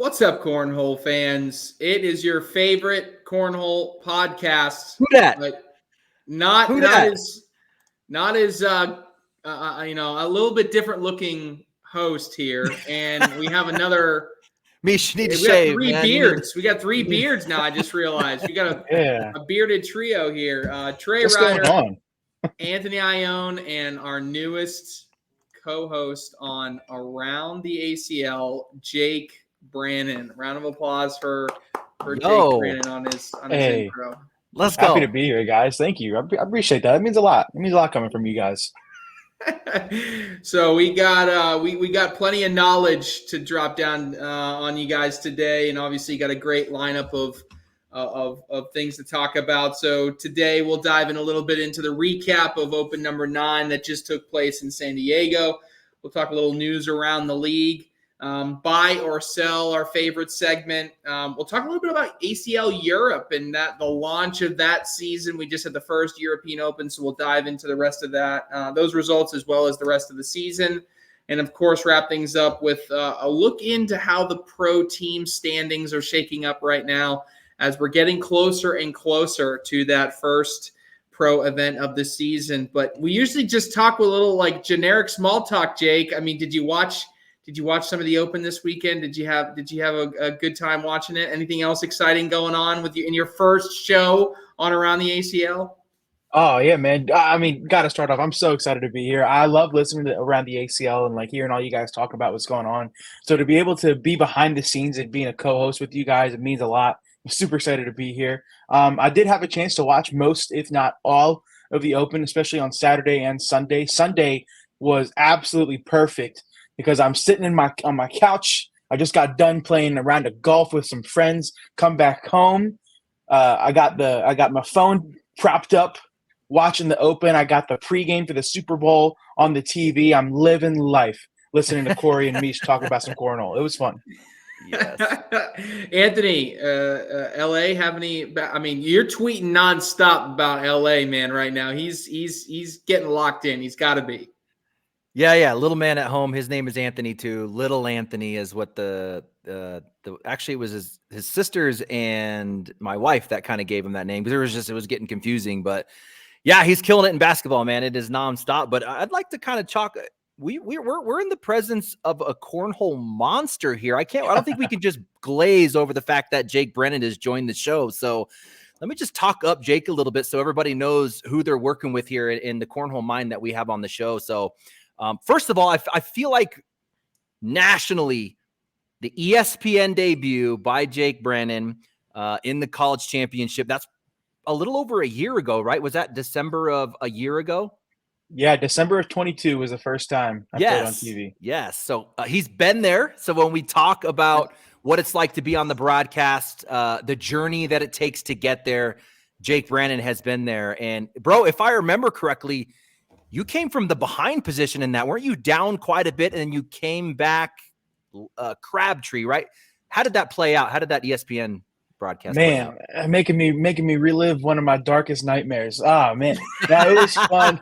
What's up, cornhole fans? It is your favorite cornhole podcast. Who dat? But not as a little bit different looking host here, and we have another. Mish, you need to We got shave, three man. beards. We got three beards now. I just realized we got a bearded trio here. Trey What's Ryder, going on? Anthony Ione, and our newest co-host on Around the ACL, Jake Brannon. Round of applause for Jake Brannon on his intro. Let's go. Happy to be here, guys. Thank you. I appreciate that. It means a lot. It means a lot coming from you guys. So we got plenty of knowledge to drop down on you guys today, and obviously got a great lineup of things to talk about. So today we'll dive in a little bit into the recap of Open number 9 that just took place in San Diego. We'll talk a little news around the league. Buy or sell, our favorite segment. We'll talk a little bit about ACL Europe and the launch of that season. We just had the first European Open, so we'll dive into the rest of that, those results as well as the rest of the season. And, of course, wrap things up with a look into how the pro team standings are shaking up right now as we're getting closer and closer to that first pro event of the season. But we usually just talk with a little generic small talk, Jake. I mean, did you watch some of the Open this weekend? Did you have a good time watching it? Anything else exciting going on with you in your first show on Around the ACL? Oh, yeah, man. I mean, got to start off. I'm so excited to be here. I love listening to Around the ACL and hearing all you guys talk about what's going on. So to be able to be behind the scenes and being a co-host with you guys, it means a lot. I'm super excited to be here. I did have a chance to watch most, if not all, of the Open, especially on Saturday and Sunday. Sunday was absolutely perfect, because I'm sitting on my couch. I just got done playing a round of golf with some friends. Come back home. I got my phone propped up, watching the Open. I got the pregame for the Super Bowl on the TV. I'm living life, listening to Corey and Mish talk about some cornhole. It was fun. Yes. Anthony, LA have any? I mean, you're tweeting nonstop about LA, man. Right now, he's getting locked in. He's got to be. Yeah. Little man at home. His name is Anthony too. Little Anthony is what actually it was his sisters and my wife that kind of gave him that name, because it was getting confusing. But yeah, he's killing it in basketball, man. It is nonstop. But I'd like to kind of chalk. We're in the presence of a cornhole monster here. I don't think we can just glaze over the fact that Jake Brannon has joined the show. So let me just talk up Jake a little bit so everybody knows who they're working with here in the cornhole mind that we have on the show. So first of all, I feel like nationally, the ESPN debut by Jake Brannon in the college championship, that's a little over a year ago, right? Was that December of a year ago? Yeah, December of 22 was the first time I played on TV. Yes. So he's been there. So when we talk about what it's like to be on the broadcast, the journey that it takes to get there, Jake Brannon has been there. And, bro, if I remember correctly, you came from the behind position in that. Weren't you down quite a bit, and then you came back Crabtree, right? How did that play out? How did that ESPN broadcast play out? making me relive one of my darkest nightmares. Oh, man. No, it was fun.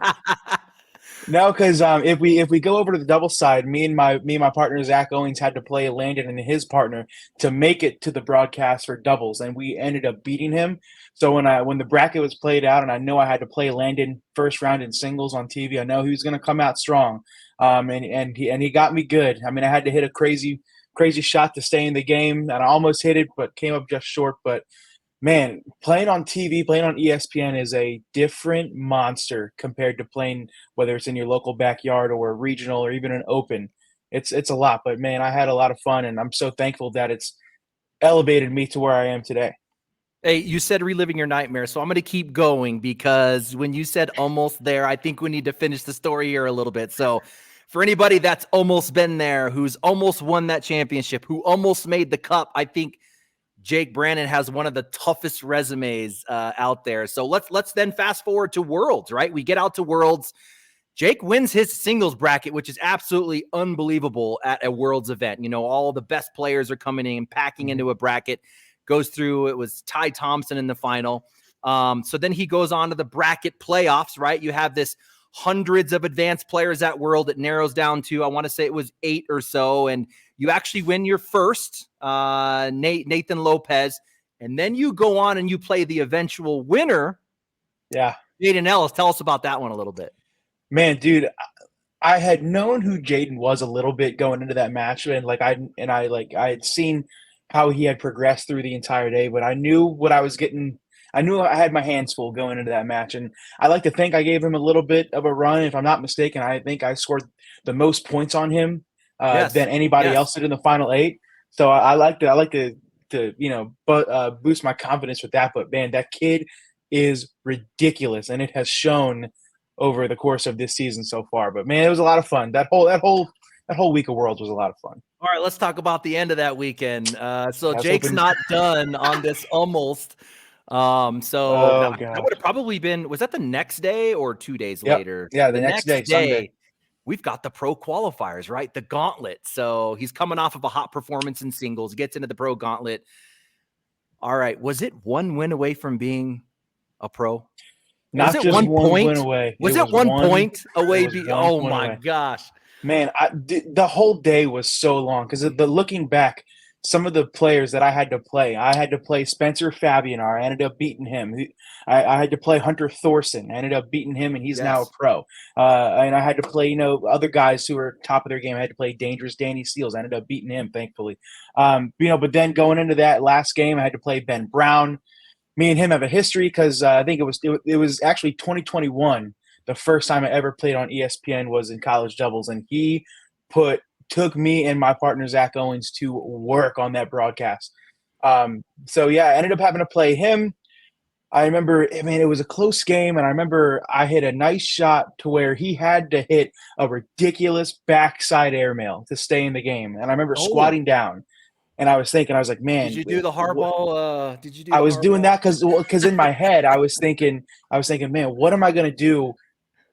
No, because if we go over to the double side, me and my partner Zach Owens had to play Landon and his partner to make it to the broadcast for doubles, and we ended up beating him. So when the bracket was played out, and I know I had to play Landon first round in singles on TV, I know he was going to come out strong, and he got me good. I mean, I had to hit a crazy shot to stay in the game, and I almost hit it, but came up just short. But man, playing on TV, playing on ESPN is a different monster compared to playing, whether it's in your local backyard or a regional or even an Open. It's a lot, but man, I had a lot of fun, and I'm so thankful that it's elevated me to where I am today. Hey, you said reliving your nightmare, so I'm going to keep going, because when you said almost there, I think we need to finish the story here a little bit. So for anybody that's almost been there, who's almost won that championship, who almost made the cup, I think Jake Brannon has one of the toughest resumes out there. So let's then fast forward to Worlds, right? We get out to Worlds. Jake wins his singles bracket, which is absolutely unbelievable at a Worlds event. You know, all the best players are coming in, packing into a bracket. Goes through, it was Ty Thompson in the final. So then he goes on to the bracket playoffs, right? You have this hundreds of advanced players at World. It narrows down to, I want to say it was 8 or so. And you actually win your first, Nathan Lopez. And then you go on and you play the eventual winner. Yeah. Jaden Ellis. Tell us about that one a little bit. Man, dude, I had known who Jaden was a little bit going into that match, and I had seen how he had progressed through the entire day, but I knew what I was getting. I knew I had my hands full going into that match, and I like to think I gave him a little bit of a run. If I'm not mistaken, I think I scored the most points on him than anybody else did in the final 8. So I like to boost my confidence with that. But man, that kid is ridiculous, and it has shown over the course of this season so far. But man, it was a lot of fun. That whole week of Worlds was a lot of fun. All right, let's talk about the end of that weekend. So Jake's not done on this almost. That would have probably been, was that the next day or 2 days later? Yeah, the next day, Sunday. We've got the pro qualifiers, right? The gauntlet. So he's coming off of a hot performance in singles, gets into the pro gauntlet. All right, was it one win away from being a pro? Not just one win away. Was it 1 point away? Oh my gosh. Man, the whole day was so long because looking back, some of the players that I had to play Spencer Fabianar. I ended up beating him. I had to play Hunter Thorson. I ended up beating him, and he's now a pro. And I had to play, other guys who were top of their game. I had to play Dangerous Danny Seals. I ended up beating him, thankfully. But then going into that last game, I had to play Ben Brown. Me and him have a history because I think it was actually 2021. The first time I ever played on ESPN was in college doubles, and he took me and my partner Zach Owens to work on that broadcast. I ended up having to play him. I remember, it was a close game, and I remember I hit a nice shot to where he had to hit a ridiculous backside airmail to stay in the game. And I remember squatting down. And I was like, man. Did you do the hardball? I was doing that because in my head I was thinking, man, what am I gonna do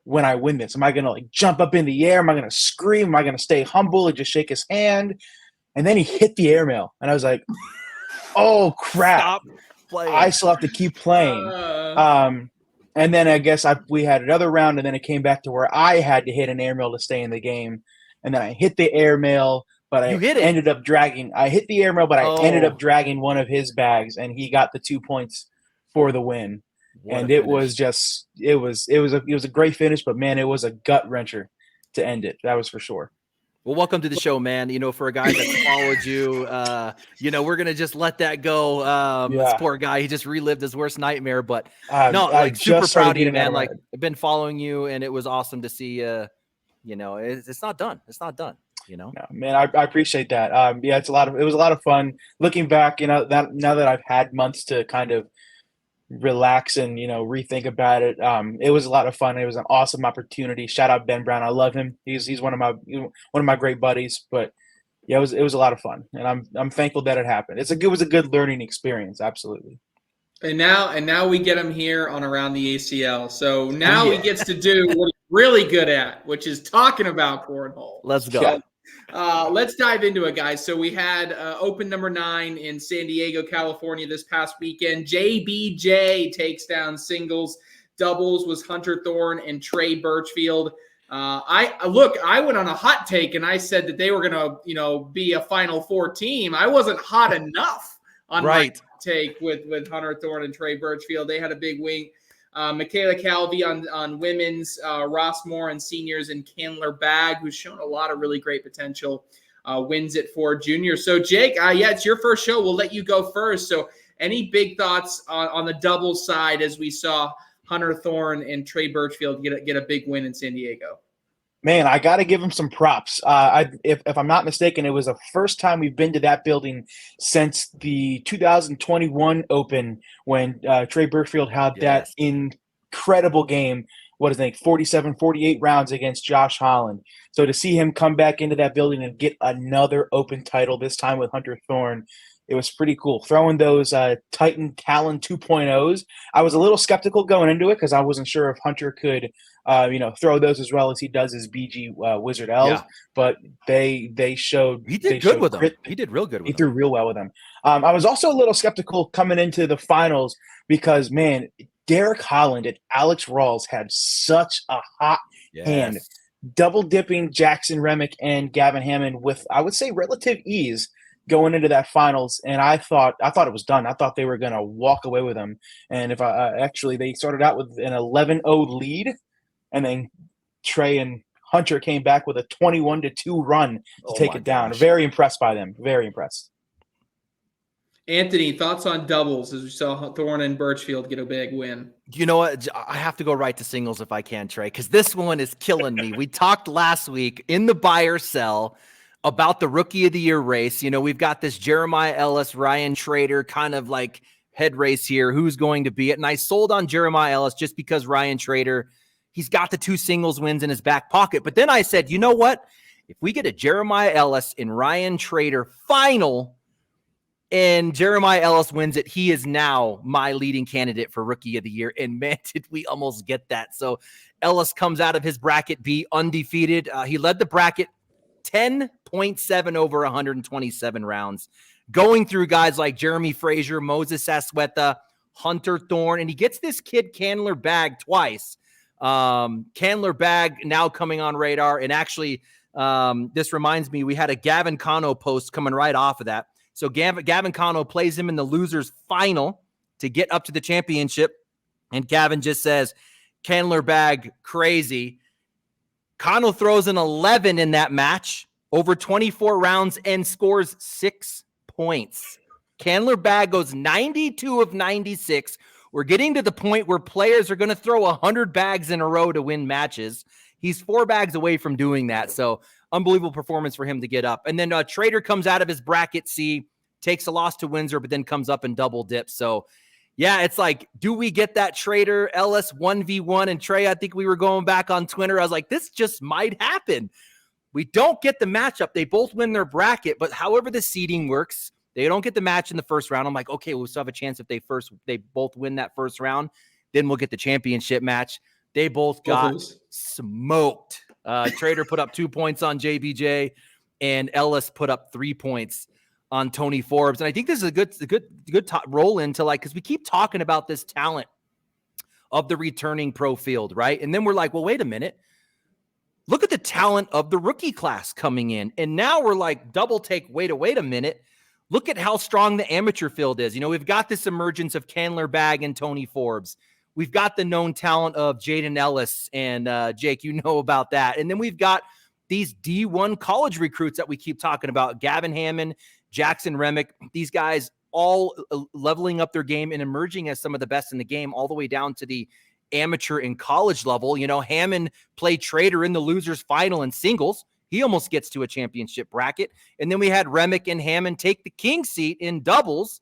when I win this? Am I gonna jump up in the air? Am I gonna scream? Am I gonna stay humble and just shake his hand? And then he hit the airmail, and I was like, oh crap! Stop playing. I still have to keep playing. And then I guess we had another round, and then it came back to where I had to hit an airmail to stay in the game, and then I hit the airmail. But I ended up dragging. I hit the airmail, but I ended up dragging one of his bags, and he got the 2 points for the win. And it was a great finish, but man, it was a gut wrencher to end it. That was for sure. Well, welcome to the show, man. For a guy that followed you, we're gonna just let that go. This poor guy, he just relived his worst nightmare. But super proud of you, man. I've been following you, and it was awesome to see. It's not done. It's not done. No, man, I appreciate that. It was a lot of fun looking back, now that I've had months to kind of relax and, rethink about it. It was a lot of fun. It was an awesome opportunity. Shout out Ben Brown. I love him. He's one of my great buddies, but yeah, it was a lot of fun, and I'm thankful that it happened. It was a good learning experience. Absolutely. And now we get him here on Around the ACL. So now he gets to do what he's really good at, which is talking about cornhole. Let's go. So, let's dive into it, guys. So we had Open number 9 in San Diego, California this past weekend. JBJ takes down singles. Doubles was Hunter Thorne and Trey Birchfield. I went on a hot take, and I said that they were going to, be a Final Four team. I wasn't hot enough on my take with Hunter Thorne and Trey Birchfield. They had a big wing. Michaela Calvi on women's, Ross Moore and seniors, and Candler Bagg, who's shown a lot of really great potential, wins it for juniors. So, Jake, it's your first show. We'll let you go first. So any big thoughts on the doubles side as we saw Hunter Thorne and Trey Birchfield get a big win in San Diego? Man, I got to give him some props. If I'm not mistaken, it was the first time we've been to that building since the 2021 Open when Trey Birchfield had that incredible game, 47, 48 rounds against Josh Holland. So to see him come back into that building and get another Open title, this time with Hunter Thorne, it was pretty cool. Throwing those Titan Talon 2.0s, I was a little skeptical going into it because I wasn't sure if Hunter could throw those as well as he does his BG Wizard L's, but they showed he did good with them. He did real good with them. He threw real well with them. I was also a little skeptical coming into the finals because, man, Derek Holland and Alex Rawls had such a hot hand, Yes. double dipping Jackson Remick and Gavin Hammond with, I would say, relative ease going into that finals. And I thought it was done. I thought they were going to walk away with them. And if actually they started out with an 11-0 lead, and then Trey and Hunter came back with a 21-2 run to take it down. Gosh. Very impressed by them. Very impressed. Anthony, thoughts on doubles as we saw Thorne and Birchfield get a big win? You know what? I have to go right to singles if I can, Trey, because this one is killing me. We talked last week in the buy or sell about the Rookie of the Year race. You know, we've got this Jeremiah Ellis, Ryan Trader kind of like head race here. Who's going to be it? And I sold on Jeremiah Ellis just because Ryan Trader, he's got the 2 singles wins in his back pocket. But then I said, you know what? If we get a Jeremiah Ellis and Ryan Trader final, and Jeremiah Ellis wins it, he is now my leading candidate for Rookie of the Year. And man, did we almost get that. So Ellis comes out of his bracket B undefeated. He led the bracket 10.7 over 127 rounds, going through guys like Jeremy Frazier, Moses Asweta, Hunter Thorne, and he gets this kid Candler Bag twice. Candler Bag now coming on radar. And actually, this reminds me, we had a Gavin Cano post coming right off of that. So Gavin Cano plays him in the losers final to get up to the championship. And Gavin just says, Candler Bag, crazy. Cano throws an 11 in that match over 24 rounds and scores 6 points. Candler Bag goes 92 of 96. We're getting to the point where players are going to throw 100 bags in a row to win matches. He's 4 bags away from doing that. So unbelievable performance for him to get up. And then Trader comes out of his bracket C, takes a loss to Windsor, but then comes up and double dips. So yeah, it's like, do we get that Trader Ellis 1v1? And Trey, I think we were going back on Twitter. I was like, this just might happen. We don't get the matchup. They both win their bracket, but however the seeding works, they don't get the match in the first round. I'm like, okay, we'll still have a chance if they both win that first round. Then we'll get the championship match. They both got smoked. Trader put up 2 points on JBJ, and Ellis put up 3 points on Tony Forbes. And I think this is a good roll into, like, because we keep talking about this talent of the returning pro field, right? And then we're like, well, wait a minute. Look at the talent of the rookie class coming in. And now we're like, double take, wait a minute. Look at how strong the amateur field is. You know, we've got this emergence of Candler Bag and Tony Forbes. We've got the known talent of Jaden Ellis and Jake, you know about that. And then we've got these D1 college recruits that we keep talking about, Gavin Hammond, Jackson Remick, these guys all leveling up their game and emerging as some of the best in the game, all the way down to the amateur and college level. You know, Hammond played Trader in the losers final in singles. He almost gets to a championship bracket. And then we had Remick and Hammond take the king seat in doubles,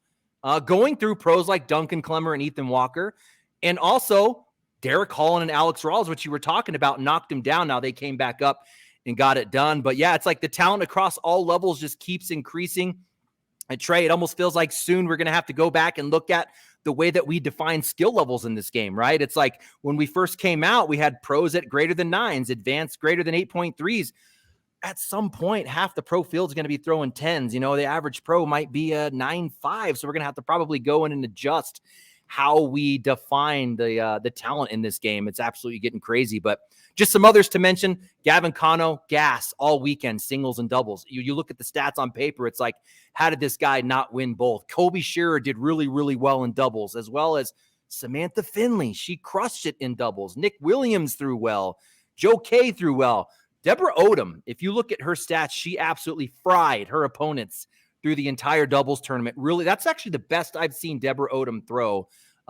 going through pros like Duncan Clemmer and Ethan Walker. And also Derek Holland and Alex Rawls, which you were talking about, knocked him down. Now they came back up and got it done. But yeah, it's like the talent across all levels just keeps increasing. And Trey, it almost feels like soon we're going to have to go back and look at the way that we define skill levels in this game, right? It's like when we first came out, we had pros at greater than 9s, advanced greater than 8.3s. At some point, half the pro field is going to be throwing 10s. You know, the average pro might be a 9.5. So we're going to have to probably go in and adjust how we define the talent in this game. It's absolutely getting crazy. But just some others to mention: Gavin Cano, gas all weekend, singles and doubles. You look at the stats on paper, it's like, how did this guy not win both? Kobe Shearer did really, really well in doubles, as well as Samantha Finley. She crushed it in doubles. Nick Williams threw well. Joe Kay threw well. Deborah Odom, if you look at her stats, she absolutely fried her opponents through the entire doubles tournament. Really, that's actually the best I've seen Deborah Odom throw.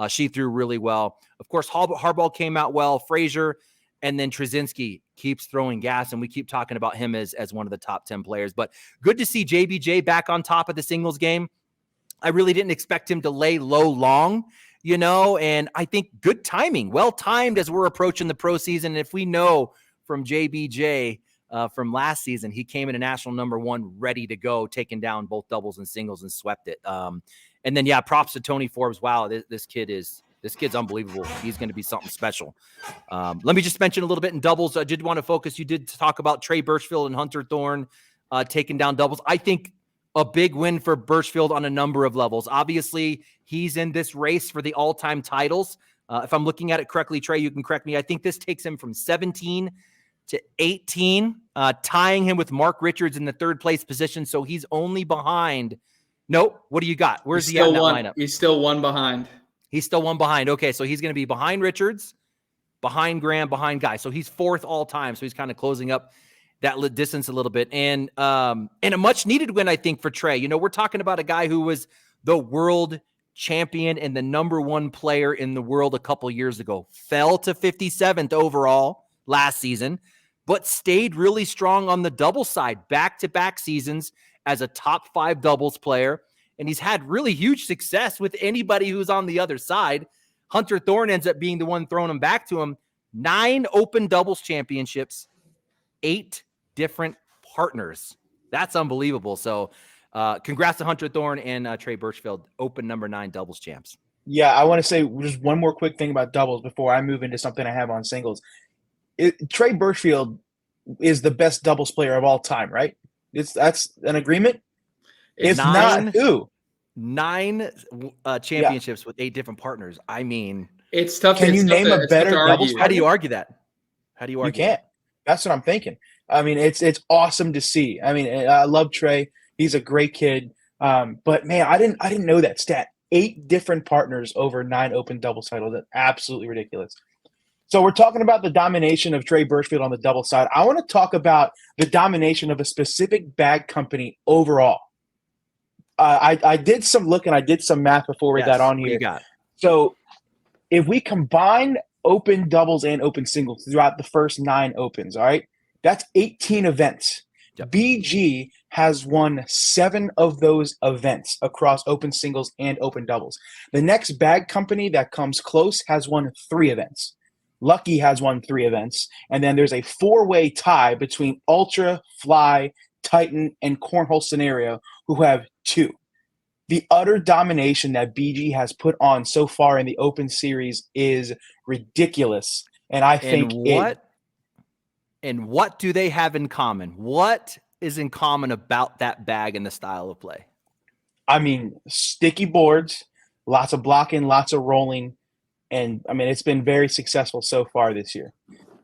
She threw really well. Of course, Harbaugh came out well. Frazier, and then Trzynski keeps throwing gas, and we keep talking about him as one of the top 10 players. But good to see JBJ back on top of the singles game. I really didn't expect him to lay low long, you know, and I think good timing, well-timed as we're approaching the pro season. And if we know from JBJ from last season, he came in a national number 1 ready to go, taking down both doubles and singles and swept it. And then, yeah, props to Tony Forbes. Wow, this kid's unbelievable. He's going to be something special. Let me just mention a little bit in doubles. I did want to focus. You did talk about Trey Birchfield and Hunter Thorne taking down doubles. I think a big win for Birchfield on a number of levels. Obviously, he's in this race for the all-time titles. If I'm looking at it correctly, Trey, you can correct me. I think this takes him from 17 to 18, tying him with Mark Richards in the third place position. So he's only behind. Nope. What do you got? Where's he at in that lineup? He's still one behind. He's still one behind. Okay, so he's going to be behind Richards, behind Graham, behind Guy. So he's fourth all time. So he's kind of closing up that distance a little bit. And a much needed win, I think, for Trey. You know, we're talking about a guy who was the world champion and the number one player in the world a couple years ago. Fell to 57th overall last season, but stayed really strong on the double side, back-to-back seasons as a top 5 doubles player. And he's had really huge success with anybody who's on the other side. Hunter Thorne ends up being the one throwing him back to him. 9 open doubles championships, 8 different partners. That's unbelievable. So congrats to Hunter Thorne and Trey Birchfield, open number 9 doubles champs. Yeah, I want to say just one more quick thing about doubles before I move into something I have on singles. Trey Birchfield is the best doubles player of all time, right? That's an agreement? If not, who? 9 championships with 8 different partners. I mean, it's tough. Can you name a better doubles? How do you argue that? You can't. That's what I'm thinking. I mean, it's awesome to see. I mean, I love Trey. He's a great kid. But man, I didn't know that stat. 8 different partners over 9 open doubles titles. That's absolutely ridiculous. So we're talking about the domination of Trey Birchfield on the double side. I want to talk about the domination of a specific bag company overall. I did some looking. I did some math before we got on here. What you got? So if we combine open doubles and open singles throughout the first 9 opens, all right, that's 18 events. Yep. BG has won 7 of those events across open singles and open doubles. The next bag company that comes close has won 3 events. Lucky has won 3 events. And then there's a 4-way tie between Ultra, Fly, Titan, and Cornhole Scenario, who have 2. The utter domination that BG has put on so far in the Open Series is ridiculous. And I think what do they have in common? What is in common about that bag and the style of play? I mean, sticky boards, lots of blocking, lots of rolling. And I mean, it's been very successful so far this year.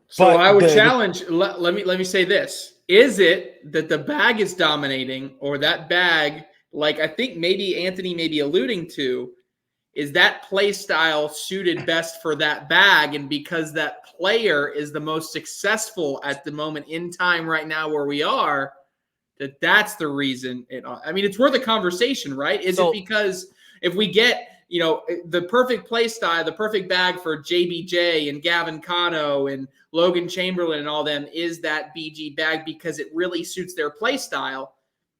So I would challenge, let me say this. Is it that the bag is dominating, or that bag, like I think maybe Anthony may be alluding to, is that play style suited best for that bag? And because that player is the most successful at the moment in time right now where we are, that's the reason. I mean, it's worth a conversation, right? Is it because if we get, you know, the perfect play style, the perfect bag for JBJ and Gavin Cano and Logan Chamberlain and all them, is that BG bag because it really suits their play style?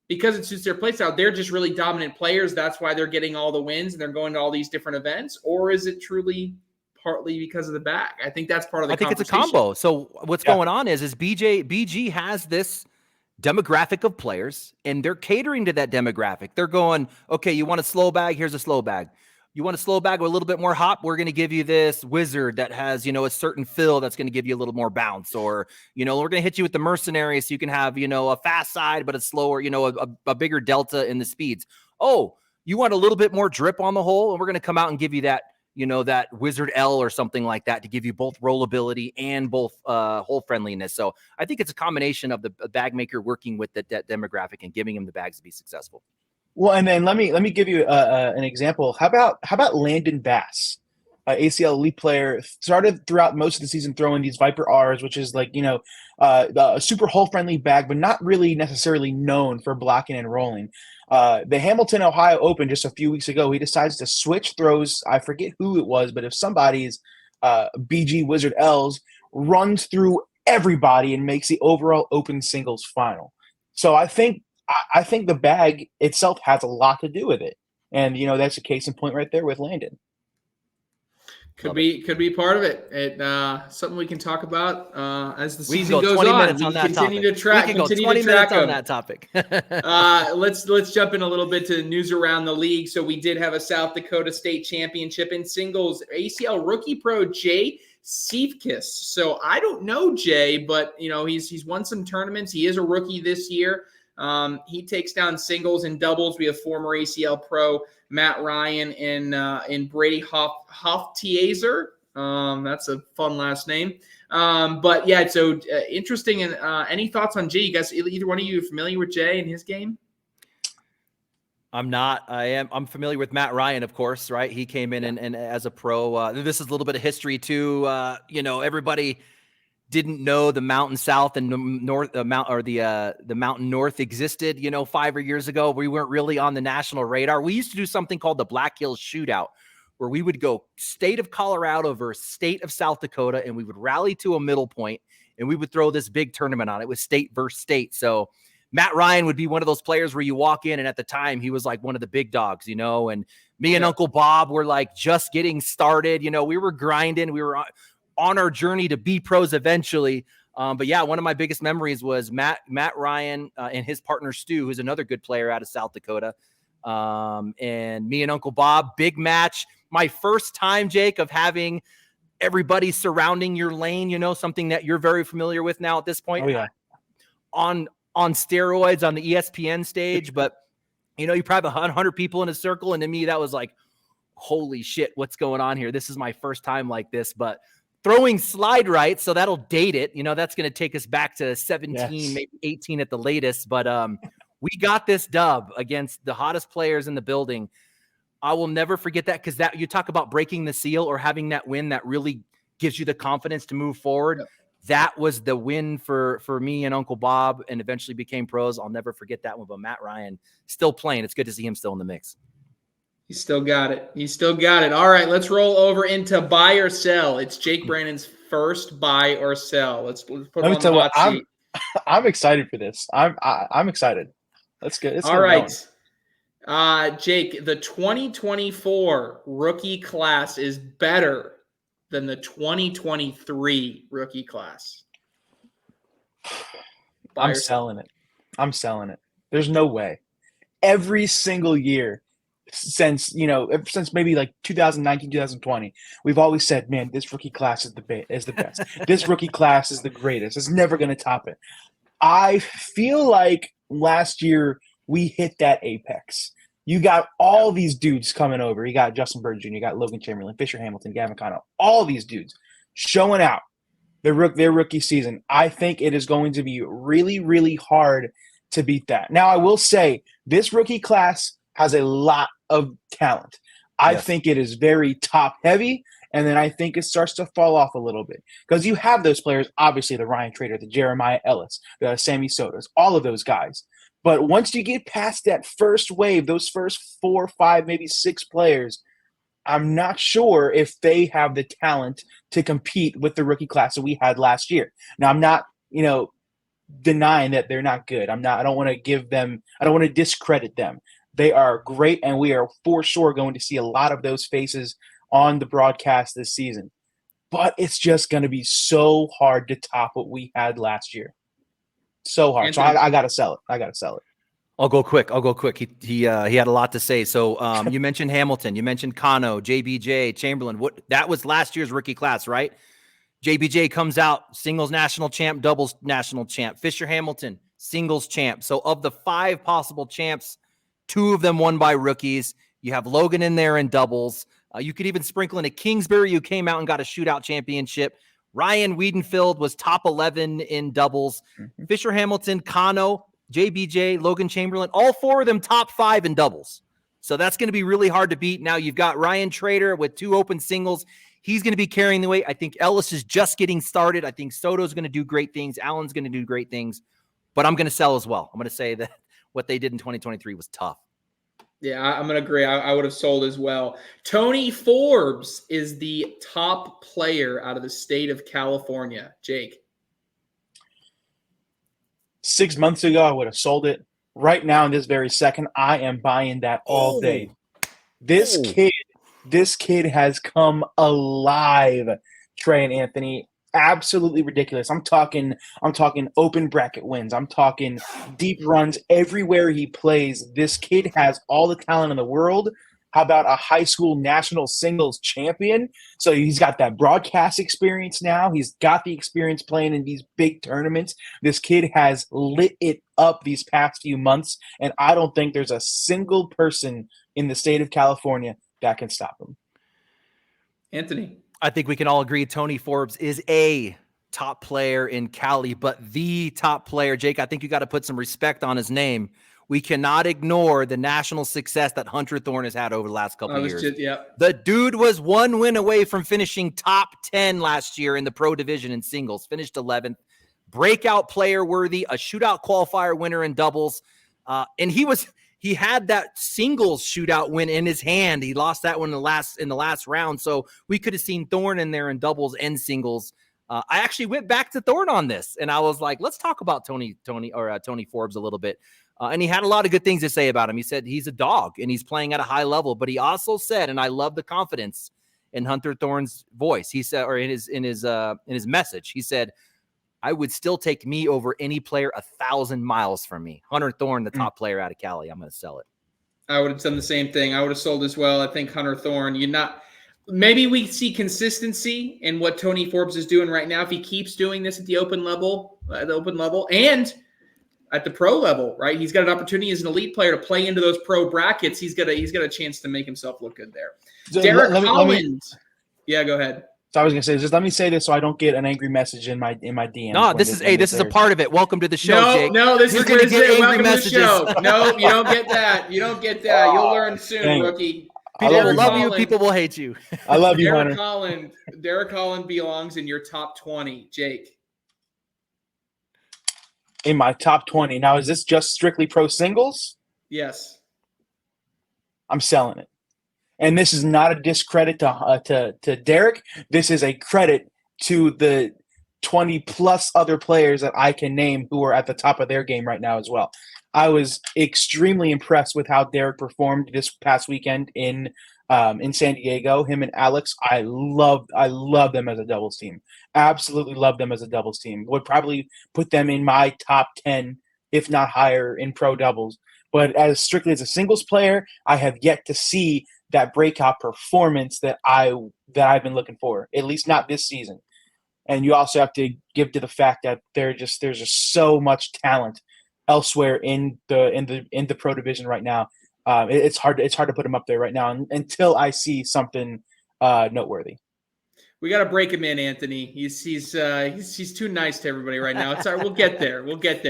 Because it suits their play style, they're just really dominant players. That's why they're getting all the wins and they're going to all these different events. Or is it truly partly because of the bag? I think that's part of the conversation. I think it's a combo. So what's going on is BG has this demographic of players, and they're catering to that demographic. They're going, okay, you want a slow bag? Here's a slow bag. You want a slow bag with a little bit more hop? We're going to give you this wizard that has, you know, a certain fill that's going to give you a little more bounce. Or, you know, we're going to hit you with the mercenary so you can have, you know, a fast side, but a slower, you know, a bigger delta in the speeds. Oh, you want a little bit more drip on the hole? And we're going to come out and give you that, you know, that Wizard L or something like that to give you both rollability and both hole friendliness. So I think it's a combination of the bag maker working with that demographic and giving him the bags to be successful. Well, and then let me give you an example. How about Landon Bass, ACL Elite player, started throughout most of the season throwing these Viper R's, which is like, you know, a super hole friendly bag, but not really necessarily known for blocking and rolling. The Hamilton, Ohio Open just a few weeks ago, he decides to switch throws. I forget who it was, but if somebody's BG Wizard L's runs through everybody and makes the overall Open singles final. So I think the bag itself has a lot to do with it. And, you know, that's a case in point right there with Landon. Could be part of it. Something we can talk about as the season goes 20 on. Minutes on that continue topic. to track. We can go continue 20 to track minutes on that topic. Let's jump in a little bit to news around the league. So we did have a South Dakota State Championship in singles. ACL rookie pro Jay Seifkis. So I don't know Jay, but you know he's won some tournaments. He is a rookie this year. He takes down singles and doubles. We have former ACL pro Matt Ryan and Brady Hoftiezer. That's a fun last name. But yeah, so interesting. And any thoughts on Jay? You guys, either one of you familiar with Jay and his game? I'm not. I'm familiar with Matt Ryan, of course, right? He came in and as a pro. This is a little bit of history too. Everybody didn't know the Mountain South and North the Mountain North existed, 5 years ago. We weren't really on the national radar. We used to do something called the Black Hills Shootout, where we would go state of Colorado versus state of South Dakota, and we would rally to a middle point, and we would throw this big tournament on. It was state versus state. So Matt Ryan would be one of those players where you walk in, and at the time he was like one of the big dogs, and me and Uncle Bob were like just getting started. We were grinding. We were on our journey to be pros eventually. But yeah, one of my biggest memories was Matt Ryan and his partner Stu, who's another good player out of South Dakota. And me and Uncle Bob, big match. My first time, Jake, of having everybody surrounding your lane, something that you're very familiar with now at this point. Oh, yeah. On steroids on the ESPN stage, but you probably have 100 people in a circle. And to me, that was like, holy shit, what's going on here? This is my first time like this, but throwing slide right. So that'll date it. That's going to take us back to 17, maybe 18 at the latest. But we got this dub against the hottest players in the building. I will never forget that, because that you talk about breaking the seal or having that win that really gives you the confidence to move forward. Yep. That was the win for me and Uncle Bob, and eventually became pros. I'll never forget that one. But Matt Ryan still playing. It's good to see him still in the mix. He still got it. All right, let's roll over into buy or sell. It's Jake Brannon's first buy or sell. Let's put him on the hot seat. I'm excited for this. I'm excited. Let's get all right. Jake, the 2024 rookie class is better than the 2023 rookie class. I'm selling it. There's no way. Every single year since maybe like 2019, 2020, we've always said, man, this rookie class is the best. This rookie class is the greatest. It's never going to top it. I feel like last year we hit that apex. You got all these dudes coming over. You got Justin Bird Jr., you got Logan Chamberlain, Fisher Hamilton, Gavin Cano, all these dudes showing out their rookie season. I think it is going to be really, really hard to beat that. Now, I will say this rookie class has a lot of talent. I think it is very top heavy, and then I think it starts to fall off a little bit because you have those players, obviously the Ryan Trader, the Jeremiah Ellis, the Sammy Sotos, all of those guys. But once you get past that first wave, those first 4, 5, maybe 6 players, I'm not sure if they have the talent to compete with the rookie class that we had last year. Now, I'm not, denying that they're not good. I don't want to discredit them. They are great, and we are for sure going to see a lot of those faces on the broadcast this season. But it's just going to be so hard to top what we had last year. So hard. Anthony. So I got to sell it. I'll go quick. He had a lot to say. So you mentioned Hamilton, you mentioned Cano, JBJ, Chamberlain. That was last year's rookie class, right? JBJ comes out, singles national champ, doubles national champ. Fisher Hamilton, singles champ. So of the 5 possible champs, 2 of them won by rookies. You have Logan in there in doubles. You could even sprinkle in a Kingsbury who came out and got a shootout championship. Ryan Wiedenfeld was top 11 in doubles. Mm-hmm. Fisher Hamilton, Cano, JBJ, Logan Chamberlain, all 4 of them top 5 in doubles. So that's going to be really hard to beat. Now you've got Ryan Trader with 2 open singles. He's going to be carrying the weight. I think Ellis is just getting started. I think Soto's going to do great things. Allen's going to do great things. But I'm going to sell as well. I'm going to say that what they did in 2023 was tough. Yeah, I'm going to agree. I would have sold as well. Tony Forbes is the top player out of the state of California. Jake. 6 months ago, I would have sold it. Right now, in this very second, I am buying that all day. This kid has come alive, Trey and Anthony. Absolutely ridiculous. I'm talking open bracket wins. I'm talking deep runs everywhere he plays. This kid has all the talent in the world. How about a high school national singles champion? So he's got that broadcast experience now. He's got the experience playing in these big tournaments. This kid has lit it up these past few months, and I don't think there's a single person in the state of California that can stop him. Anthony. I think we can all agree Tony Forbes is a top player in Cali, but the top player. Jake, I think you got to put some respect on his name. We cannot ignore the national success that Hunter Thorne has had over the last couple of years. The dude was 1 win away from finishing top 10 last year in the pro division in singles, finished 11th. Breakout player worthy, a shootout qualifier winner in doubles. And he had that singles shootout win in his hand. He lost that one in the last round. So we could have seen Thorne in there in doubles and singles. I actually went back to Thorne on this, and I was like, let's talk about Tony Forbes a little bit. And he had a lot of good things to say about him. He said he's a dog and he's playing at a high level, but he also said, and I love the confidence in Hunter Thorne's voice. He said, or in his message, he said, I would still take me over any player 1,000 miles from me. Hunter Thorne, the top player out of Cali. I'm going to sell it. I would have done the same thing. I would have sold as well. I think Hunter Thorne, maybe we see consistency in what Tony Forbes is doing right now. If he keeps doing this at the open level, and at the pro level, right? He's got an opportunity as an elite player to play into those pro brackets. He's got a chance to make himself look good there. So Derek Holland. Yeah, go ahead. So I was gonna say, just let me say this so I don't get an angry message in my DM. No, this is a part of it. Welcome to the show, Jake. No, this is going to get angry messages. No, you don't get that. You don't get that. You'll learn soon, rookie. People will love you. People will hate you. I love you, Hunter. Derek Holland belongs in your top 20, Jake. In my top 20. Now, is this just strictly pro singles? Yes. I'm selling it. And this is not a discredit to Derek. This is a credit to the 20-plus other players that I can name who are at the top of their game right now as well. I was extremely impressed with how Derek performed this past weekend in San Diego. Him and Alex, I love them as a doubles team. Absolutely love them as a doubles team. Would probably put them in my top 10, if not higher, in pro doubles. But as strictly as a singles player, I have yet to see that breakout performance that I've been looking for, at least not this season. And you also have to give to the fact that there's just so much talent elsewhere in the pro division right now. It's hard to put him up there right now until I see something noteworthy. We got to break him in, Anthony. He's too nice to everybody right now. It's all right. We'll get there.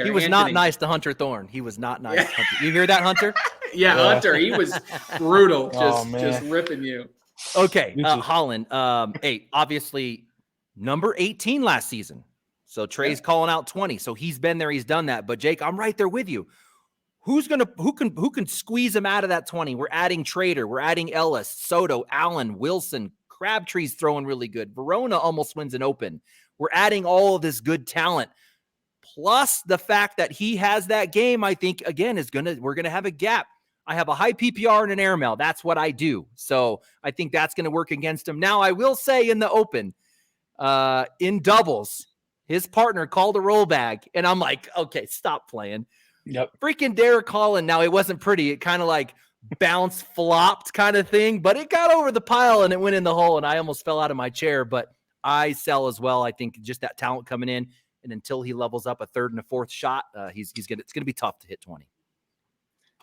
He was not nice to Hunter Thorne. He was not nice. Yeah. You hear that, Hunter? Yeah, Hunter. He was brutal. Just ripping you. Okay, Holland. Obviously number 18 last season. So Trey's calling out 20. So he's been there. He's done that. But Jake, I'm right there with you. Who can squeeze him out of that 20? We're adding Trader. We're adding Ellis, Soto, Allen, Wilson. Crabtree's throwing really good. Verona almost wins an open. We're adding all of this good talent. Plus the fact that he has that game, I think, again, we're going to have a gap. I have a high PPR and an airmail. That's what I do. So I think that's going to work against him. Now, I will say in the open, in doubles, his partner called a roll bag. And I'm like, okay, stop playing. Yep. Freaking Derek Holland. Now, it wasn't pretty. It kind of like bounce flopped kind of thing, but it got over the pile and it went in the hole and I almost fell out of my chair, but I sell as well. I think just that talent coming in, and until he levels up a third and a fourth shot, it's going to be tough to hit 20.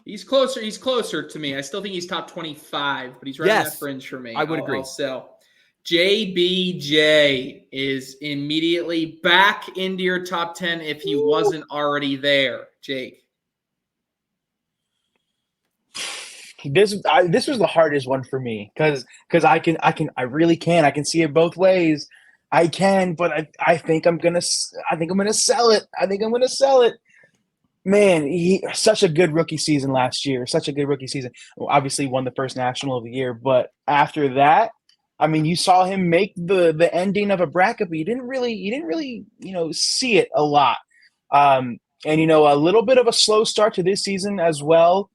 He's closer to me. I still think he's top 25, but he's right on that fringe for me. I would agree. I'll sell. JBJ is immediately back into your top 10 if he wasn't already there. Jake. This was the hardest one for me because I really can. I can see it both ways. I can, but I think I'm gonna sell it. Man, he such a good rookie season last year. Well, obviously won the first national of the year, but after that, I mean, you saw him make the ending of a bracket, but you didn't really see it a lot. And a little bit of a slow start to this season as well.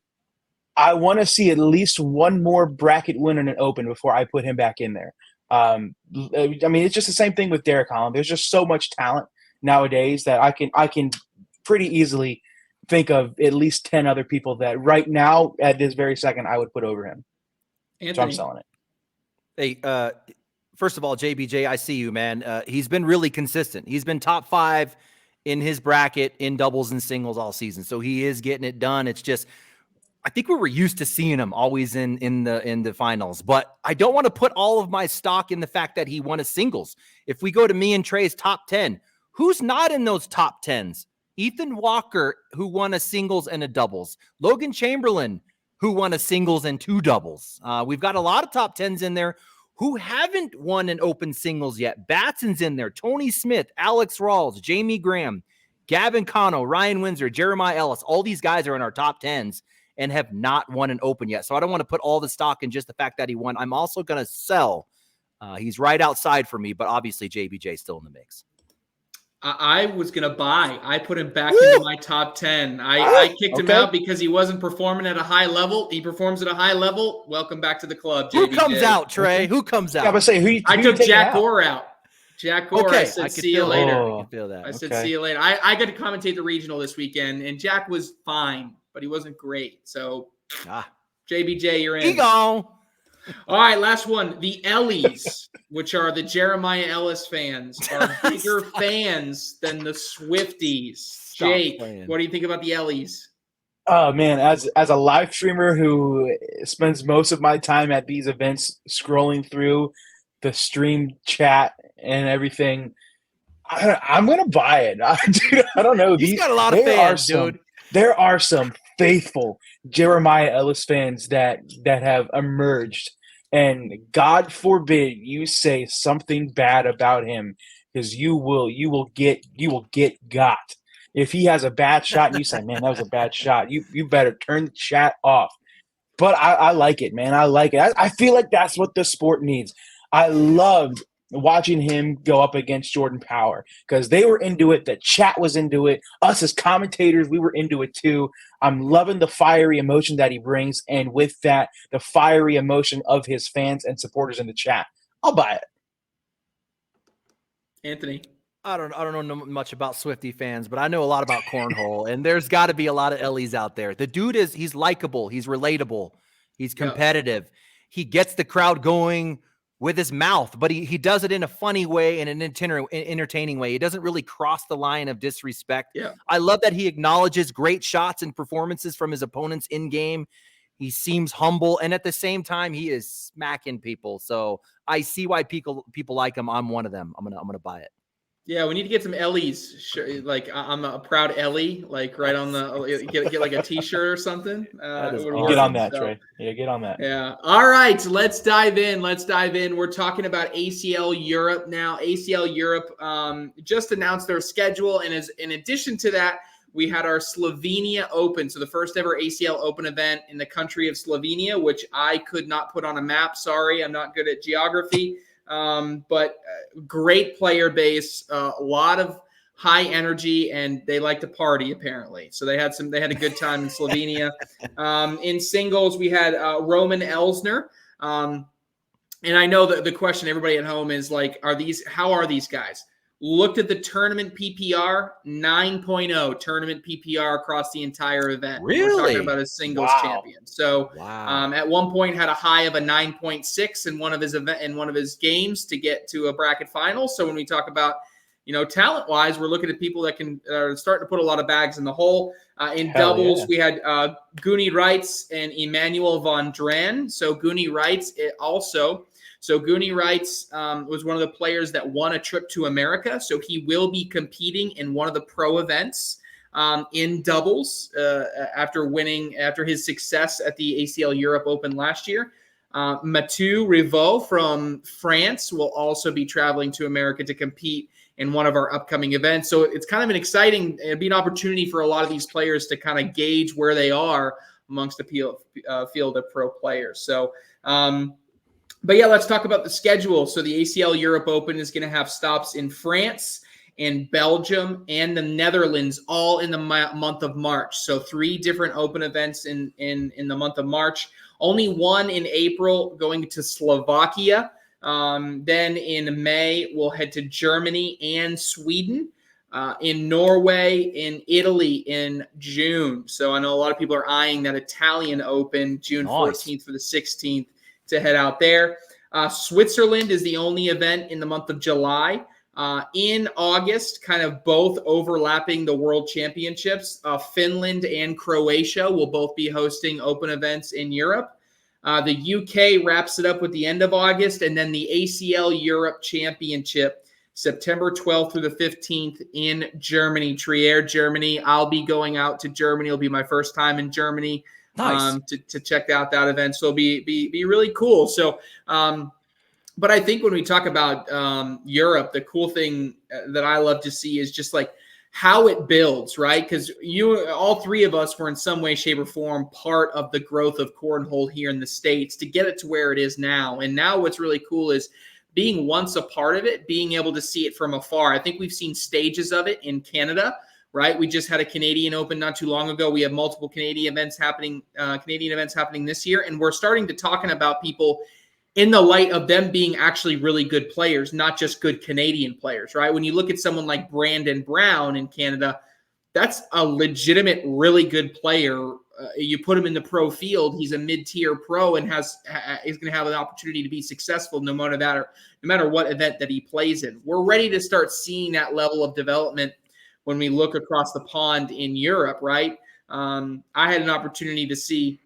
I want to see at least one more bracket win in an open before I put him back in there. I mean, it's just the same thing with Derek Holland. There's just so much talent nowadays that I can pretty easily think of at least 10 other people that right now at this very second I would put over him. Anthony. So I'm selling it. Hey, first of all, JBJ, I see you, man. He's been really consistent. He's been top 5 in his bracket in doubles and singles all season. So he is getting it done. It's just I think we were used to seeing him always in the finals, but I don't want to put all of my stock in the fact that he won a singles. If we go to me and Trey's top 10, who's not in those top 10s? Ethan Walker, who won a singles and a doubles. Logan Chamberlain, who won a singles and 2 doubles. We've got a lot of top 10s in there who haven't won an open singles yet. Batson's in there. Tony Smith, Alex Rawls, Jamie Graham, Gavin Cano, Ryan Windsor, Jeremiah Ellis. All these guys are in our top 10s and have not won an open yet. So I don't want to put all the stock in just the fact that he won. I'm also going to sell. He's right outside for me, but obviously JBJ still in the mix. I was going to buy. I put him back into my top 10. I kicked him out because he wasn't performing at a high level. He performs at a high level. Welcome back to the club, JBJ. Who comes out, Trey? Who comes out? I was say I took Jack Gore out. Jack Gore, okay, I said, see you later. I can feel that. I said, see you later. I got to commentate the regional this weekend, and Jack was fine, but he wasn't great. So, JBJ, you're in. He gone. All right, last one. The Ellies, which are the Jeremiah Ellis fans, are bigger fans than the Swifties. Jake, what do you think about the Ellies? Oh man, as a live streamer who spends most of my time at these events scrolling through the stream chat and everything, I'm gonna buy it. Dude, I don't know. He's got a lot of fans, dude. There are some faithful Jeremiah Ellis fans that have emerged, and God forbid you say something bad about him, because you will get got. If he has a bad shot and you say, man, that was a bad shot, you better turn the chat off. But I like it, man. I like it. I feel like that's what the sport needs. I loved watching him go up against Jordan Power because they were into it. The chat was into it. Us as commentators, we were into it too. I'm loving the fiery emotion that he brings, and with that, the fiery emotion of his fans and supporters in the chat. I'll buy it. Anthony. I don't know much about Swiftie fans, but I know a lot about cornhole, and there's got to be a lot of Ellies out there. The dude he's likable, he's relatable, he's competitive. Yeah. He gets the crowd going with his mouth, but he does it in a funny way and an entertaining way. He doesn't really cross the line of disrespect. Yeah. I love that he acknowledges great shots and performances from his opponents in game. He seems humble, and at the same time, he is smacking people. So I see why people like him. I'm one of them. I'm gonna buy it. Yeah, we need to get some Ellies. Like I'm a proud Ellie. Like right on the get like a T-shirt or something. Get on that, Trey. Yeah, get on that. Yeah. All right, let's dive in. We're talking about ACL Europe now. ACL Europe just announced their schedule, and as in addition to that, we had our Slovenia Open, so the first ever ACL Open event in the country of Slovenia, which I could not put on a map. Sorry, I'm not good at geography. But great player base, a lot of high energy, and they like to party apparently. So they had a good time in Slovenia. In singles, we had Roman Elsner. And I know that the question everybody at home is like, how are these guys? Looked at the tournament PPR, 9.0 tournament PPR across the entire event. Really? We're talking about a singles champion. So at one point had a high of a 9.6 in one of his games to get to a bracket final. So when we talk about, talent wise, we're looking at people that are starting to put a lot of bags in the hole. In doubles, we had Goonie Reitz and Emmanuel von Dran. So Goonie Reitz Goonie Reitz was one of the players that won a trip to America. So he will be competing in one of the pro events in doubles after his success at the ACL Europe Open last year. Mathieu Rivaux from France will also be traveling to America to compete in one of our upcoming events. So it's kind of it'd be an opportunity for a lot of these players to kind of gauge where they are amongst the field of pro players. So, but yeah, let's talk about the schedule. So the ACL Europe Open is going to have stops in France and Belgium and the Netherlands all in the month of March. So 3 different open events in the month of March. Only one in April going to Slovakia. Then in May, we'll head to Germany and Sweden. In Norway, in Italy in June. So I know a lot of people are eyeing that Italian Open, June 14th for the 16th. To head out there. Switzerland is the only event in the month of July. In August, kind of both overlapping the World Championships, Finland and Croatia will both be hosting open events in Europe. The UK wraps it up with the end of August, and then the ACL Europe Championship, September 12th through the 15th in Germany, Trier, Germany. I'll be going out to Germany. It'll be my first time in Germany. Nice. To check out that event. So it'll be really cool. So, but I think when we talk about Europe, the cool thing that I love to see is just like how it builds, right? Because all three of us were in some way, shape, or form part of the growth of cornhole here in the States to get it to where it is now. And now what's really cool is being once a part of it, being able to see it from afar. I think we've seen stages of it in Canada, right? We just had a Canadian Open not too long ago. We have multiple Canadian events happening this year. And we're starting to talking about people in the light of them being actually really good players, not just good Canadian players, right? When you look at someone like Brandon Brown in Canada, that's a legitimate, really good player. You put him in the pro field, he's a mid-tier pro and is going to have an opportunity to be successful no matter what event that he plays in. We're ready to start seeing that level of development when we look across the pond in Europe, right? I had an opportunity to see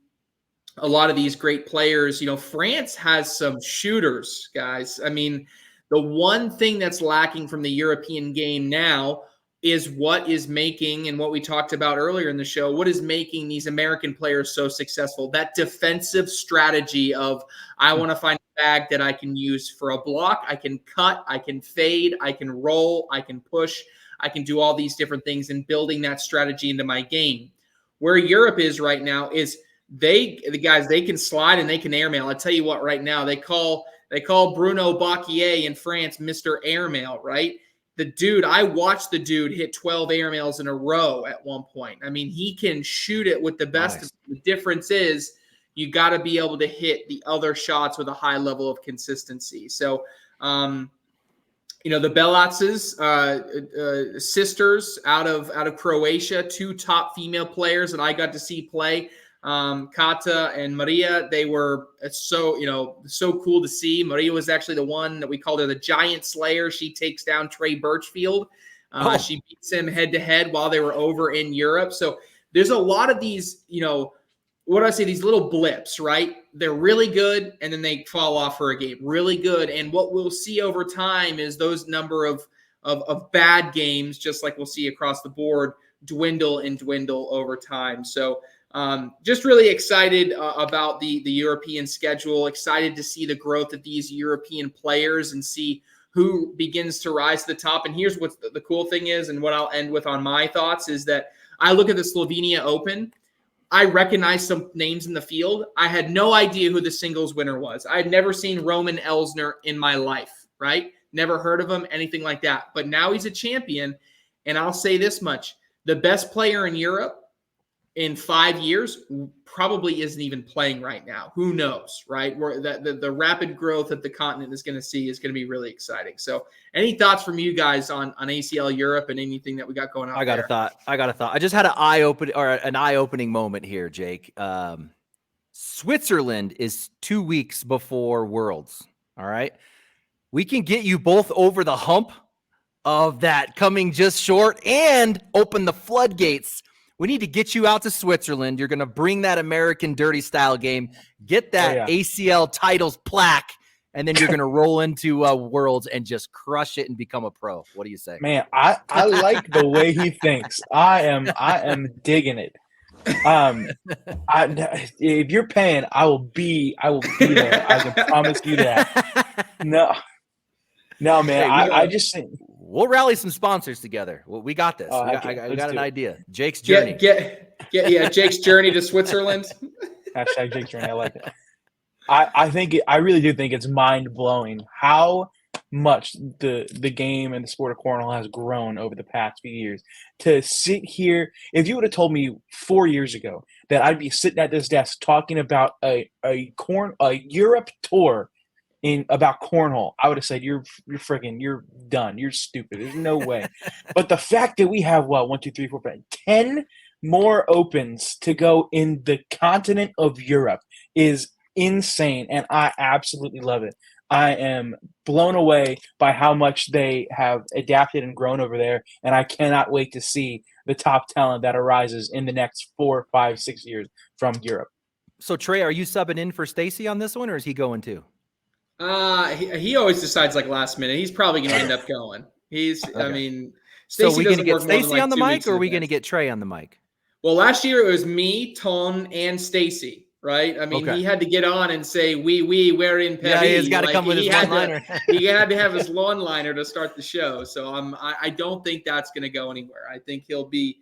a lot of these great players. France has some shooters, guys. I mean, the one thing that's lacking from the European game now is what is making, and what we talked about earlier in the show, what is making these American players so successful. That defensive strategy of, I want to find a bag that I can use for a block. I can cut, I can fade, I can roll, I can push, I can do all these different things, and building that strategy into my game. Where Europe is right now is they can slide and they can airmail. I tell you what, right now they call Bruno Bacchier in France Mr. Airmail, right? I watched the dude hit 12 airmails in a row at one point. I mean, he can shoot it with the best. Nice. The difference is you got to be able to hit the other shots with a high level of consistency. So, the Belatz's sisters out of Croatia, two top female players that I got to see play. Kata and Maria, they were so cool to see. Maria was actually the one that we called her the Giant Slayer. She takes down Trey Birchfield. She beats him head to head while they were over in Europe. So there's a lot of these, these little blips, right? They're really good, and then they fall off for a game. Really good. And what we'll see over time is those number of bad games, just like we'll see across the board, dwindle over time. So just really excited about the European schedule, excited to see the growth of these European players and see who begins to rise to the top. And here's what the cool thing is, and what I'll end with on my thoughts, is that I look at the Slovenia Open. I recognize some names in the field. I had no idea who the singles winner was. I had never seen Roman Elsner in my life, right? Never heard of him, anything like that. But now he's a champion, and I'll say this much. The best player in Europe in 5 years probably isn't even playing right now. Who knows, right? The rapid growth that the continent is going to see is going to be really exciting. So any thoughts from you guys on ACL Europe and anything that we got going on? I got a thought. I just had an eye-opening moment here, Jake. Switzerland is 2 weeks before Worlds. All right. We can get you both over the hump of that coming just short and open the floodgates. We need to get you out to Switzerland. You're going to bring that American dirty style game, get that ACL titles plaque, and then you're going to roll into Worlds and just crush it and become a pro. What do you say? Man, I like the way he thinks. I am digging it. If you're paying, I will be there. I can promise you that. No, man. I just think we'll rally some sponsors together. We got this. I got an idea. Jake's journey. Jake's journey to Switzerland. Hashtag Jake's journey. I like it. I really do think it's mind blowing how much the game and the sport of cornhole has grown over the past few years. To sit here, if you would have told me 4 years ago that I'd be sitting at this desk talking about a Europe tour about cornhole, I would have said you're done. You're stupid. There's no way. But the fact that we have 10 more opens to go in the continent of Europe is insane, and I absolutely love it. I am blown away by how much they have adapted and grown over there, and I cannot wait to see the top talent that arises in the next 4, 5, 6 years from Europe. So Trey, are you subbing in for Stacy on this one, or is he going too? He always decides like last minute. He's probably going to end up going. I mean, so Stacy we going to doesn't get work more than Stacy like on the 2 mic, weeks or in are we going to advance. get Trey on the mic? Well, last year it was me, Ton, and Stacy, right? I mean, he had to get on and say, we're in Paris. Yeah, he's got to come with his one-liner. He had to have his one-liner to start the show. So I don't think that's going to go anywhere. I think he'll be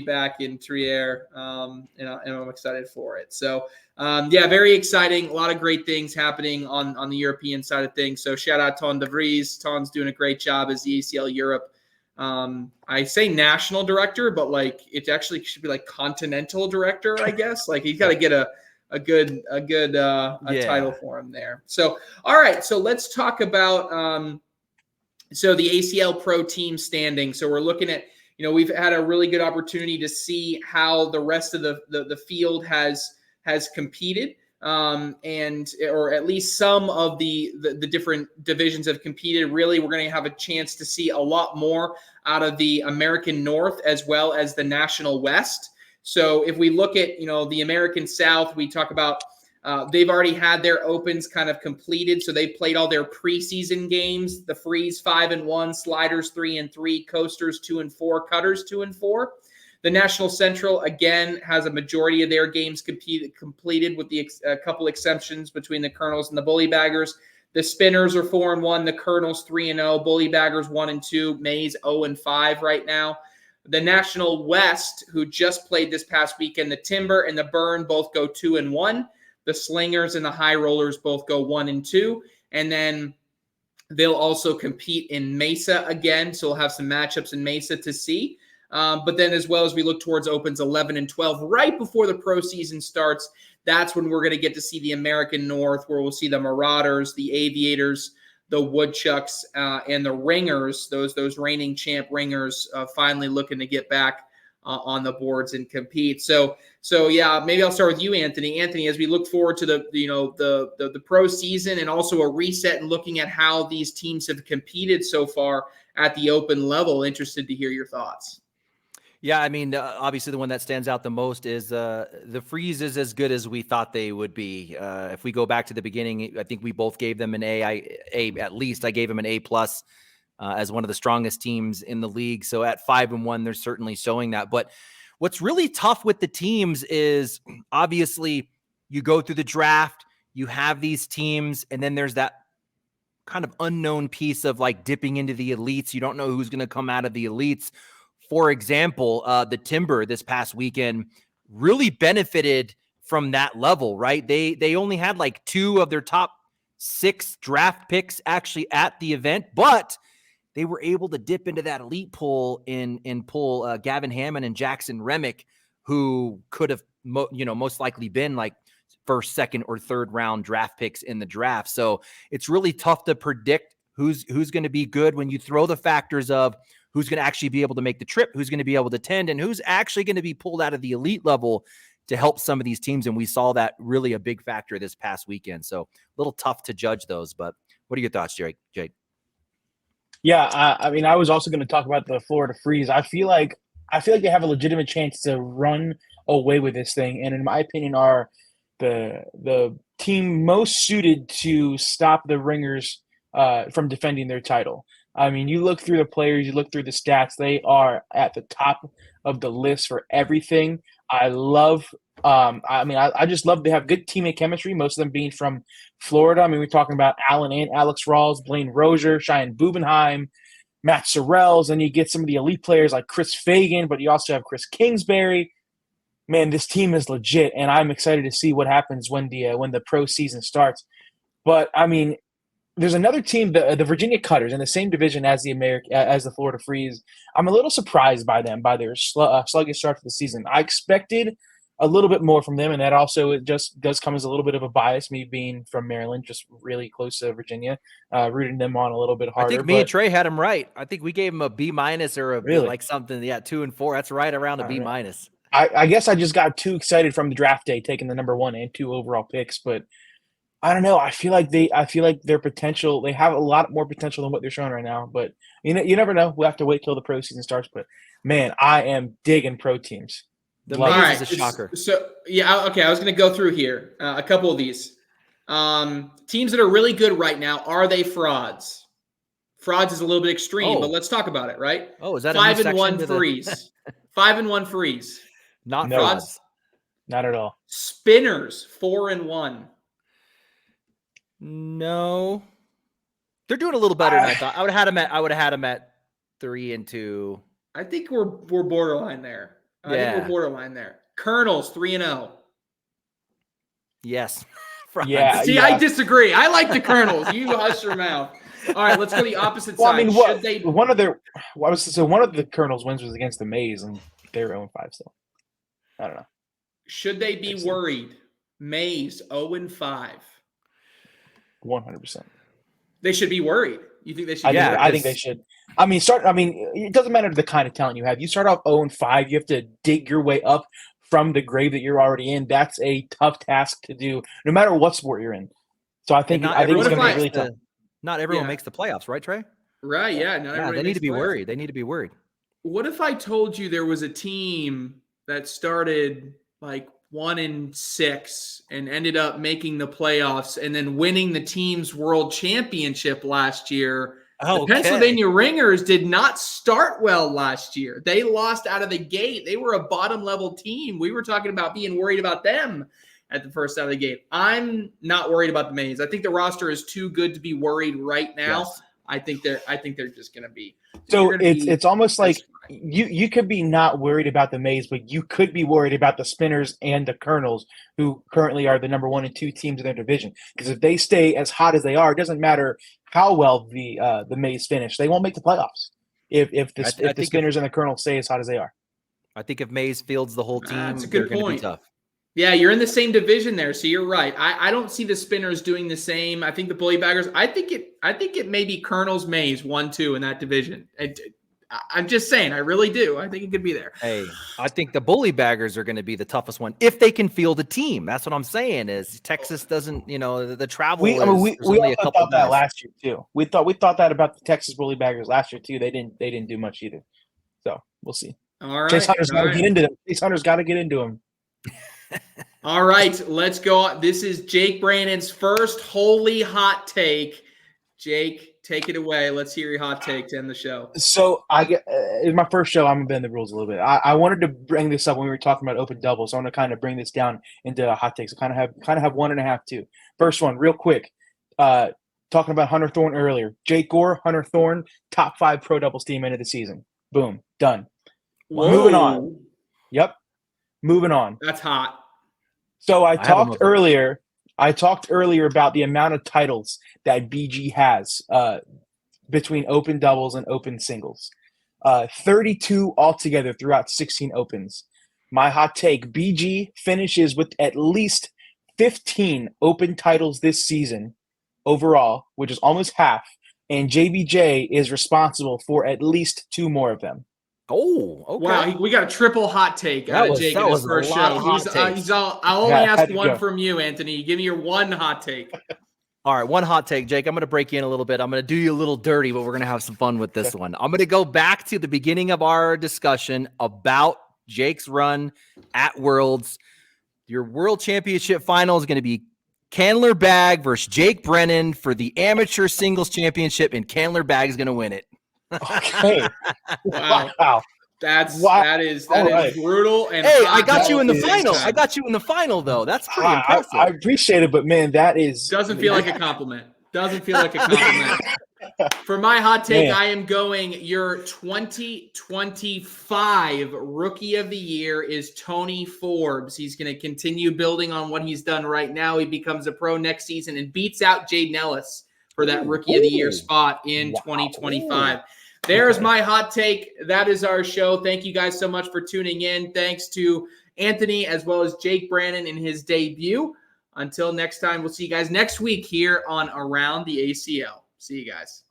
back in Trier, and I'm excited for it. So, yeah, very exciting. A lot of great things happening on the European side of things. So shout out Ton de Vries. Ton's doing a great job as the ACL Europe. I say national director, but like it actually should be like continental director, I guess. Like he's got to get a good title for him there. So, all right. So let's talk about so the ACL Pro team standing. So we're looking at, we've had a really good opportunity to see how the rest of the field has competed. Or at least some of the different divisions have competed. Really, we're going to have a chance to see a lot more out of the American North as well as the National West. So if we look at, the American South, we talk about they've already had their opens kind of completed. So they played all their preseason games, the Freeze 5-1, Sliders 3-3, Coasters 2-4, Cutters 2-4. The National Central, again, has a majority of their games completed with a couple exceptions between the Colonels and the Bullybaggers. The Spinners are 4-1, the Colonels 3-0, Bullybaggers 1-2, Mays 0-5 right now. The National West, who just played this past weekend, the Timber and the Burn both go 2-1. The Slingers and the High Rollers both go 1-2. And then they'll also compete in Mesa again, so we'll have some matchups in Mesa to see. But then as well as we look towards Opens 11 and 12, right before the pro season starts, that's when we're going to get to see the American North, where we'll see the Marauders, the Aviators, the Woodchucks, and the Ringers, those reigning champ Ringers, finally looking to get back on the boards and compete. So yeah, maybe I'll start with you, Anthony. Anthony, as we look forward to the pro season and also a reset and looking at how these teams have competed so far at the open level, interested to hear your thoughts. Yeah, I mean, obviously the one that stands out the most is the Freeze is as good as we thought they would be. If we go back to the beginning, I think we both gave them an A. At least I gave them an A+ as one of the strongest teams in the league. So at 5-1, they're certainly showing that. But what's really tough with the teams is obviously you go through the draft, you have these teams, and then there's that kind of unknown piece of like dipping into the elites. You don't know who's going to come out of the elites. For example, the Timber this past weekend really benefited from that level, right? They only had like 2 of their top 6 draft picks actually at the event, but they were able to dip into that elite pool and pull Gavin Hammond and Jackson Remick, who could have most likely been like first, second, or third round draft picks in the draft. So it's really tough to predict who's going to be good when you throw the factors of who's going to actually be able to make the trip, who's going to be able to attend, and who's actually going to be pulled out of the elite level to help some of these teams. And we saw that really a big factor this past weekend. So a little tough to judge those, but what are your thoughts, Jake? Yeah, I mean, I was also going to talk about the Florida Freeze. I feel like they have a legitimate chance to run away with this thing, and in my opinion, are the team most suited to stop the Ringers from defending their title. I mean, you look through the players, you look through the stats, they are at the top of the list for everything. I just love they have good teammate chemistry, most of them being from Florida. I mean, we're talking about Alan and Alex Rawls, Blaine Rozier, Cheyenne Bubenheim, Matt Sorrells, and you get some of the elite players like Chris Fagan, but you also have Chris Kingsbury. Man, this team is legit, and I'm excited to see what happens when the pro season starts. But, I mean, there's another team, the Virginia Cutters, in the same division as the Florida Freeze. I'm a little surprised by them, by their sluggish start to the season. I expected a little bit more from them, and that also it just does come as a little bit of a bias, me being from Maryland, just really close to Virginia, rooting them on a little bit harder. I think me and Trey had them right. I think we gave them a B- or a really? like something. Yeah, 2 and 4. That's right around a B-. I guess I just got too excited from the draft day, taking the number 1 and 2 overall picks, but I don't know. I feel like their potential. They have a lot more potential than what they're showing right now. But you never know. We'll have to wait till the pro season starts. But man, I am digging pro teams. The Love Maze it. is a shocker. So yeah, okay. I was going to go through here a couple of these teams that are really good right now. Are they frauds? Frauds is a little bit extreme, but let's talk about it. Right? Oh, is that 5-1 freeze? 5-1 freeze. Not No. frauds. Not at all. Spinners 4-1. No, they're doing a little better than I thought. I would have had them at 3-2. I think we're borderline there. I think Yeah. we're borderline there. Colonels 3-0. Yes. Yeah. See, I disagree. I like the Colonels. You hush your mouth. All right, let's go the opposite Well, side. I mean, Should they? one of the Colonels' wins was against the Maze, and they were 0-5 still. I don't know. Should they be worried? Maze 0-5. 100%. They should be worried. You think they should? I think they should. I mean, it doesn't matter the kind of talent you have. You start off 0-5, you have to dig your way up from the grave that you're already in. That's a tough task to do, no matter what sport you're in. So I think it's going to be really tough. Not everyone makes the playoffs, right, Trey? Right. Yeah. They need to be worried. They need to be worried. What if I told you there was a team that started like 1-6 and ended up making the playoffs and then winning the team's world championship last year? The Pennsylvania Ringers did not start well last year. They lost out of the gate. They were a bottom level team. We were talking about being worried about them at the first out of the gate. I'm not worried about the Maze. I think the roster is too good to be worried right now. Yes. I think they're just going to be. So it's almost like you could be not worried about the Maze, but you could be worried about the Spinners and the Colonels, who currently are the number 1 and 2 teams in their division. Because if they stay as hot as they are, it doesn't matter how well the Maze finish; they won't make the playoffs. If the Spinners and the Colonels stay as hot as they are, I think if Maze fields the whole team, that's a good they're going point. to be tough. Yeah, you're in the same division there, so you're right. I don't see the Spinners doing the same. I think the Bully Baggers. I think it may be Colonels Maze 1-2 in that division. I'm just saying, I really do. I think it could be there. Hey, I think the Bully Baggers are going to be the toughest one if they can field a team. That's what I'm saying. Is Texas doesn't, the travel. We also thought that last year too. We thought that about the Texas Bully Baggers last year too. They didn't do much either. So we'll see. All right, Chase Hunter's got to get into them. Chase Hunter's got to get into them. All right, let's go. This is Jake Brannon's first holy hot take. Jake, take it away. Let's hear your hot take to end the show. So it's my first show. I'm gonna bend the rules a little bit. I wanted to bring this up when we were talking about open doubles. So I want to kind of bring this down into hot takes. I kind of have 1.5 too. First one, real quick. Talking about Hunter Thorne earlier. Jake Gore, Hunter Thorne, top 5 pro doubles team end of the season. Boom, done. Whoa. Moving on. Yep, moving on. That's hot. So I talked earlier about the amount of titles that BG has between open doubles and open singles. 32 altogether throughout 16 opens. My hot take, BG finishes with at least 15 open titles this season overall, which is almost half, and JBJ is responsible for at least 2 more of them. Oh, okay. Wow, we got a triple hot take out of Jake in his first show. I'll only ask one from you, Anthony. Give me your one hot take. All right, one hot take, Jake. I'm going to break you in a little bit. I'm going to do you a little dirty, but we're going to have some fun with this one. I'm going to go back to the beginning of our discussion about Jake's run at Worlds. Your World Championship final is going to be Candler Bag versus Jake Brannon for the Amateur Singles Championship, and Candler Bag is going to win it. Okay. Wow. That is brutal. And hey, I got you in the final. I got you in the final, though. That's pretty impressive. I appreciate it, but man, that is doesn't feel like a compliment. For my hot take, I am going your 2025 Rookie of the Year is Tony Forbes. He's going to continue building on what he's done right now. He becomes a pro next season and beats out Jaden Ellis for that Rookie of the Year spot in 2025. There's my hot take. That is our show. Thank you guys so much for tuning in. Thanks to Anthony as well as Jake Brannon in his debut. Until next time, we'll see you guys next week here on Around the ACL. See you guys.